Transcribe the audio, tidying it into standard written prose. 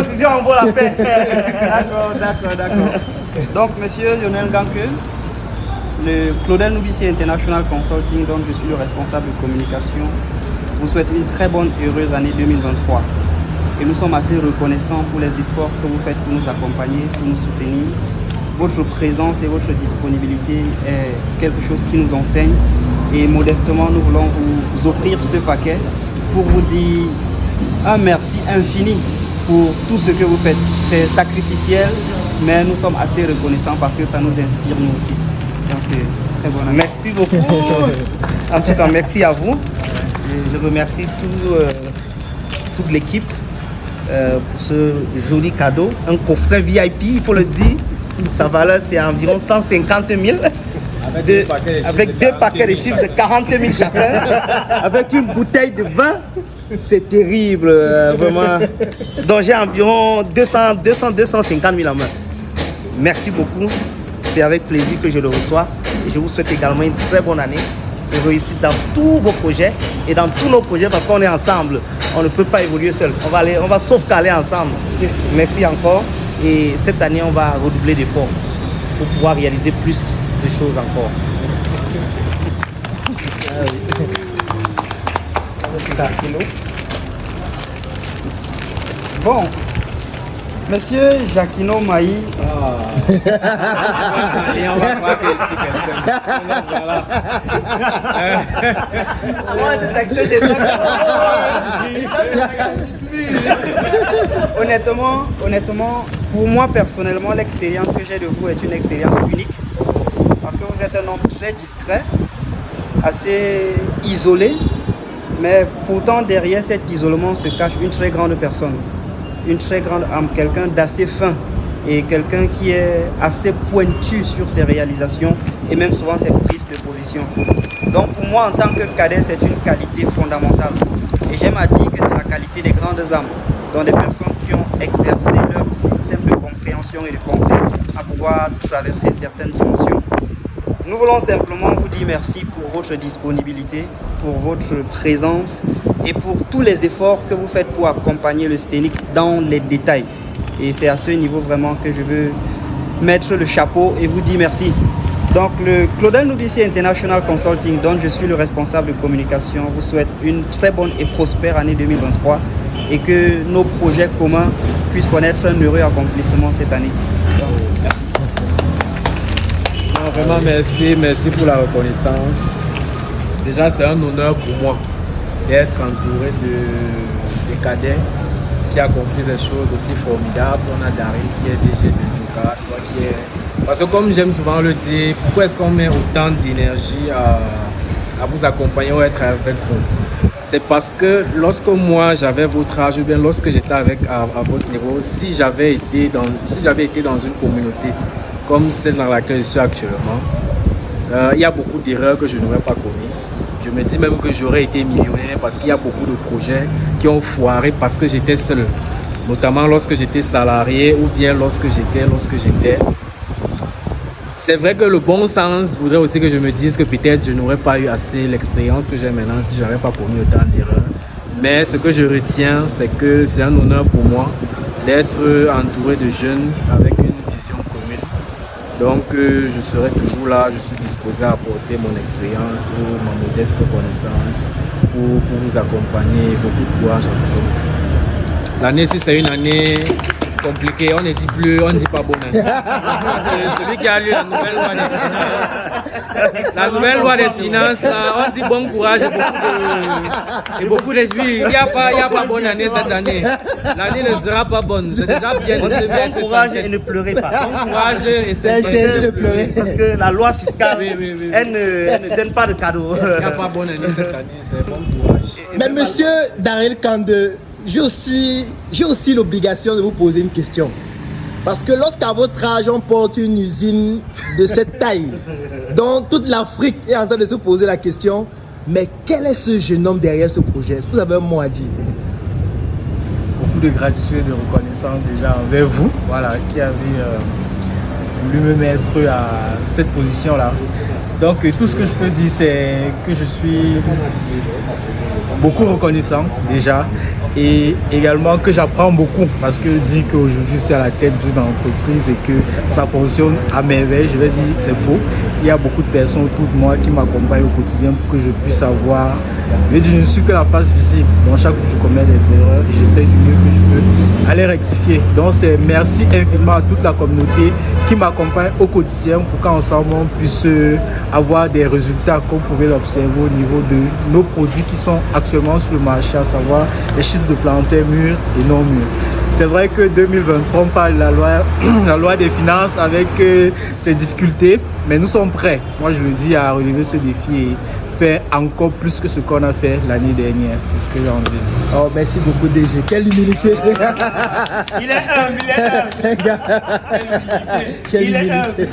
position en vaut la peine. D'accord. Donc, monsieur Lionel Ganque, le Claudel Noubissi International Consulting, dont je suis le responsable de communication, vous souhaite une très bonne et heureuse année 2023. Et nous sommes assez reconnaissants pour les efforts que vous faites pour nous accompagner, pour nous soutenir. Votre présence et votre disponibilité est quelque chose qui nous enseigne. Et modestement, nous voulons vous offrir ce paquet pour vous dire un merci infini pour tout ce que vous faites. C'est sacrificiel, mais nous sommes assez reconnaissants parce que ça nous inspire nous aussi. Donc, très bon. Merci beaucoup. En tout cas, merci à vous. Je remercie toute l'équipe pour ce joli cadeau. Un coffret VIP, il faut le dire. Sa valeur, c'est environ 150 000. Avec deux paquets de chiffres de 40 000 chacun. Avec une bouteille de vin. C'est terrible, vraiment. Donc j'ai environ 250 000 en main. Merci beaucoup. C'est avec plaisir que je le reçois. Et je vous souhaite également une très bonne année. Et réussite dans tous vos projets et dans tous nos projets parce qu'on est ensemble. On ne peut pas évoluer seul. On va sauvegarder ensemble. Merci encore. Et cette année, on va redoubler d'efforts pour pouvoir réaliser plus de choses encore. Bon, monsieur Jacquino Maï. Et on va croire que je suis quelqu'un. Honnêtement, pour moi personnellement, l'expérience que j'ai de vous est une expérience unique. Parce que vous êtes un homme très discret, assez isolé, mais pourtant derrière cet isolement se cache une très grande personne. Une très grande âme, quelqu'un d'assez fin et quelqu'un qui est assez pointu sur ses réalisations et même souvent ses prises de position. Donc pour moi, en tant que cadet, c'est une qualité fondamentale. Et j'aime à dire que c'est la qualité des grandes âmes, dont des personnes qui ont exercé leur système de compréhension et de pensée à pouvoir traverser certaines dimensions. Nous voulons simplement vous dire merci pour votre disponibilité, pour votre présence et pour tous les efforts que vous faites pour accompagner le scénic dans les détails. Et c'est à ce niveau vraiment que je veux mettre le chapeau et vous dire merci. Donc le Claudel Noubissi International Consulting, dont je suis le responsable de communication, vous souhaite une très bonne et prospère année 2023 et que nos projets communs puissent connaître un heureux accomplissement cette année. Donc, merci. Non, vraiment merci pour la reconnaissance. Déjà c'est un honneur pour moi d'être entouré de cadets qui accomplissent des choses aussi formidables. On a Daryl qui est DG de Djoka, toi qui est... Parce que comme j'aime souvent le dire, pourquoi est-ce qu'on met autant d'énergie à vous accompagner ou être avec vous? C'est parce que lorsque moi j'avais votre âge ou bien lorsque j'étais à votre niveau, si j'avais été dans une communauté comme celle dans laquelle je suis actuellement, il y a beaucoup d'erreurs que je n'aurais pas commises. Je me dis même que j'aurais été millionnaire parce qu'il y a beaucoup de projets qui ont foiré parce que j'étais seul. Notamment lorsque j'étais salarié ou bien lorsque j'étais. C'est vrai que le bon sens voudrait aussi que je me dise que peut-être je n'aurais pas eu assez l'expérience que j'ai maintenant si je n'avais pas commis autant d'erreurs. Mais ce que je retiens, c'est que c'est un honneur pour moi d'être entouré de jeunes avec une vision commune. Donc je serai toujours là, je suis disposé à apporter mon expérience ou ma modeste connaissance pour vous accompagner. Beaucoup de courage à ce que vous faites. L'année, si c'est une année compliquée, on ne dit plus, on ne dit pas bonne année. C'est celui qui a lu la nouvelle loi des finances. La nouvelle loi des finances, là, on dit bon courage et beaucoup de juifs. Il n'y a pas bonne année cette année. L'année ne sera pas bonne. C'est déjà bien. Bon courage et ne pleurez pas. Bon courage et c'est interdit de pleurer. Parce que la loi fiscale, elle ne donne pas de cadeaux. Il n'y a pas bonne année cette année, c'est bon courage. Mais monsieur Daryl Kande, j'ai aussi l'obligation de vous poser une question. Parce que lorsqu'à votre âge, on porte une usine de cette taille, dont toute l'Afrique est en train de se poser la question, mais quel est ce jeune homme derrière ce projet? Est-ce que vous avez un mot à dire? Beaucoup de gratitude et de reconnaissance déjà envers vous, voilà, qui avez voulu me mettre à cette position-là. Donc tout ce que je peux dire, c'est que je suis beaucoup reconnaissant déjà et également que j'apprends beaucoup parce que dire qu'aujourd'hui je suis à la tête d'une entreprise et que ça fonctionne à merveille, je vais dire c'est faux. Il y a beaucoup de personnes autour de moi qui m'accompagnent au quotidien pour que je puisse avoir... Je ne suis que la face visible. Donc chaque jour je commets des erreurs et j'essaie du mieux que je peux aller rectifier. Donc c'est merci infiniment à toute la communauté qui m'accompagne au quotidien pour qu'ensemble on puisse avoir des résultats comme vous pouvez l'observer au niveau de nos produits qui sont actuellement sur le marché, à savoir les chiffres de plantains mûrs et non mûrs. C'est vrai que 2023 on parle de la loi des finances avec ses difficultés, mais nous sommes prêts, moi je le dis, à relever ce défi et faire encore plus que ce qu'on a fait l'année dernière. C'est ce que j'ai envie de dire. Oh, merci beaucoup DG. Quelle humilité. Il est humble, il est humble. Quelle humilité.